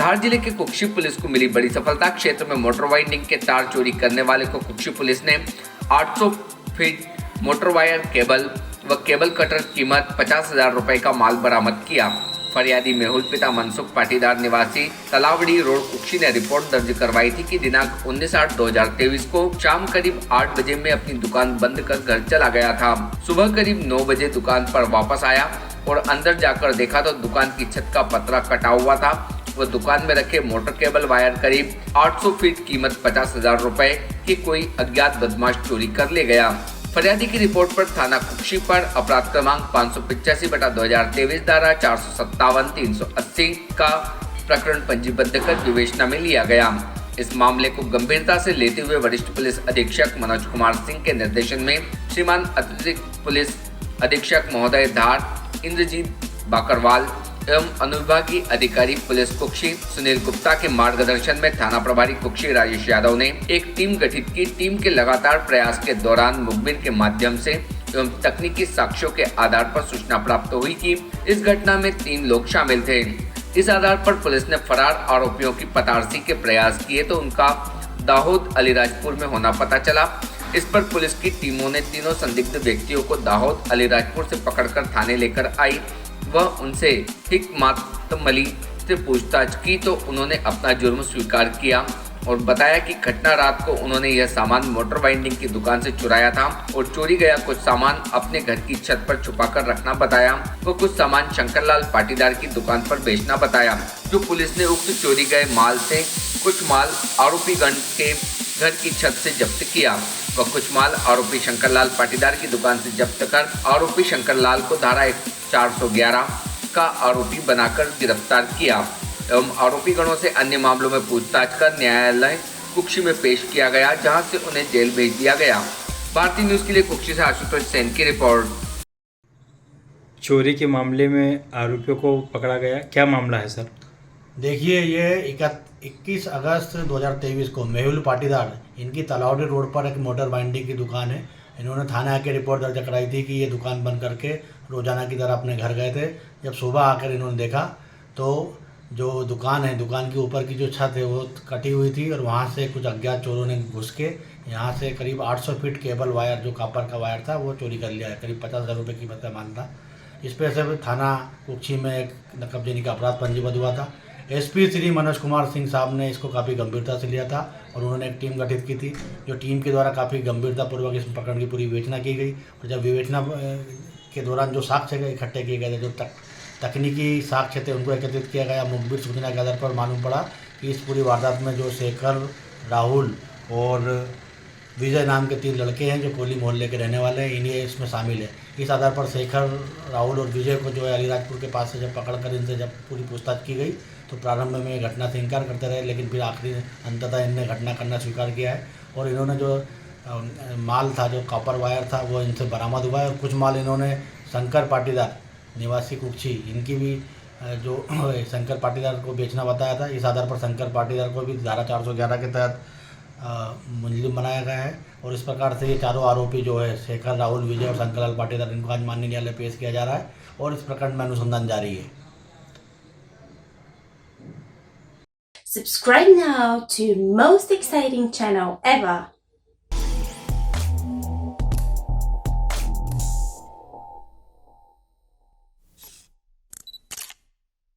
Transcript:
धार जिले के कुक्षी पुलिस को मिली बड़ी सफलता। क्षेत्र में मोटर वाइंडिंग के तार चोरी करने वाले को कुक्षी पुलिस ने 800 फीट मोटर वायर केबल व केबल कटर कीमत 50,000 रुपए का माल बरामद किया। फरियादी मेहुल पिता मनसुख पाटीदार निवासी तलावड़ी रोड कुक्षी ने रिपोर्ट दर्ज करवाई थी कि दिनांक 19/8/2023 को शाम करीब 8 बजे में अपनी दुकान बंद कर घर चला गया था। सुबह करीब 9 बजे दुकान पर वापस आया और अंदर जाकर देखा तो दुकान की छत का पतरा कटा हुआ था। वह दुकान में रखे मोटर केबल वायर करीब 800 फीट कीमत 50,000 रुपए की कोई अज्ञात बदमाश चोरी कर ले गया। फरियादी की रिपोर्ट पर थाना कुक्षी पर अपराध क्रमांक 585/2023 धारा 457 380 का प्रकरण पंजीबद्ध कर विवेचना में लिया गया। इस मामले को गंभीरता से लेते हुए वरिष्ठ पुलिस अधीक्षक मनोज कुमार सिंह के निर्देशन में श्रीमान अतिरिक्त पुलिस अधीक्षक महोदय धार इंद्रजीत बाकरवाल एवं अनुविभागीय अधिकारी पुलिस कुक्षी सुनील गुप्ता के मार्गदर्शन में थाना प्रभारी कुक्षी राजेश यादव ने एक टीम गठित की। टीम के लगातार प्रयास के दौरान मुखबिर के माध्यम से एवं तकनीकी साक्ष्यों के आधार पर सूचना प्राप्त हुई कि इस घटना में 3 लोग शामिल थे। इस आधार पर पुलिस ने फरार आरोपियों की पतारसी के प्रयास किए तो उनका दाहोद अलीराजपुर में होना पता चला। इस पर पुलिस की टीमों ने तीनों संदिग्ध व्यक्तियों को दाहोद अलीराजपुर से पकड़कर थाने लेकर आई। वह उनसे हिकमातमली से पूछताछ की तो उन्होंने अपना जुर्म स्वीकार किया और बताया कि घटना रात को उन्होंने यह सामान मोटर वाइंडिंग की दुकान से चुराया था और चोरी गया कुछ सामान अपने घर की छत पर छुपाकर रखना बताया। वो कुछ सामान शंकरलाल पाटीदार की दुकान पर बेचना बताया। जो पुलिस ने उक्त चोरी गए माल से कुछ माल आरोपी गण के घर की छत से जब्त किया। वह कुछ माल आरोपी शंकरलाल पाटीदार की दुकान से जब्त कर आरोपी शंकरलाल को धारा 411 का आरोपी बनाकर गिरफ्तार किया एवं आरोपी गणों से अन्य मामलों में पूछताछ कर न्यायालय कुक्षी में पेश किया गया, जहां से उन्हें जेल भेज दिया गया। भारतीय न्यूज के लिए कुक्षी से आशुतोष सेन की रिपोर्ट। चोरी के मामले में आरोपियों को पकड़ा गया, क्या मामला है सर? देखिए, ये 21 अगस्त 2023 को मेहुल पाटीदार, इनकी तलावड़ी रोड पर एक मोटर बाइंडिंग की दुकान है। इन्होंने थाने आके रिपोर्ट दर्ज कराई थी कि ये दुकान बंद करके रोजाना की तरह अपने घर गए थे। जब सुबह आकर इन्होंने देखा तो जो दुकान है, दुकान के ऊपर की जो छत है वो कटी हुई थी और वहाँ से कुछ अज्ञात चोरों ने घुस के यहाँ से करीब 800 फीट केबल वायर, जो कॉपर का वायर था, वो चोरी कर लिया है। करीब 50,000 रुपये कीमत का माल था। इस पर से थाना कुक्षी में एक नकबजनी का अपराध पंजीबद्ध हुआ था। एसपी श्री मनोज कुमार सिंह साहब ने इसको काफ़ी गंभीरता से लिया था और उन्होंने एक टीम गठित की थी। जो टीम के द्वारा काफ़ी गंभीरतापूर्वक इस प्रकरण की पूरी विवेचना की गई और जब विवेचना के दौरान जो साक्ष्य इकट्ठे किए गए थे, जो तकनीकी साक्ष्य थे, उनको एकत्रित किया गया। मुखबिर सूचना के आधार पर मालूम पड़ा कि इस पूरी वारदात में जो शेखर, राहुल और विजय नाम के 3 लड़के हैं जो कोली मोहल्ले के रहने वाले हैं, इन्हें इसमें शामिल है। इस आधार पर शेखर, राहुल और विजय को जो है अलीराजपुर के पास से जब पकड़कर इनसे जब पूरी पूछताछ की गई तो प्रारंभ में घटना से इनकार करते रहे, लेकिन फिर आखिरी अंततः इनने घटना करना स्वीकार किया है और इन्होंने जो माल था, जो कॉपर वायर था, वो इनसे बरामद हुआ है। और कुछ माल इन्होंने शंकर पाटीदार निवासी कुक्षी, इनकी भी जो शंकर पाटीदार को बेचना बताया था। इस आधार पर शंकर पाटीदार को भी धारा 411 के तहत मुलजिम बनाया गया है और इस प्रकार से ये चारों आरोपी जो है शेखर, राहुल, विजय और शंकरलाल पाटीदार, इनको आज माननीय न्यायालय पेश किया जा रहा है और इस प्रकरण में अनुसंधान जारी है। Subscribe now to most exciting channel ever.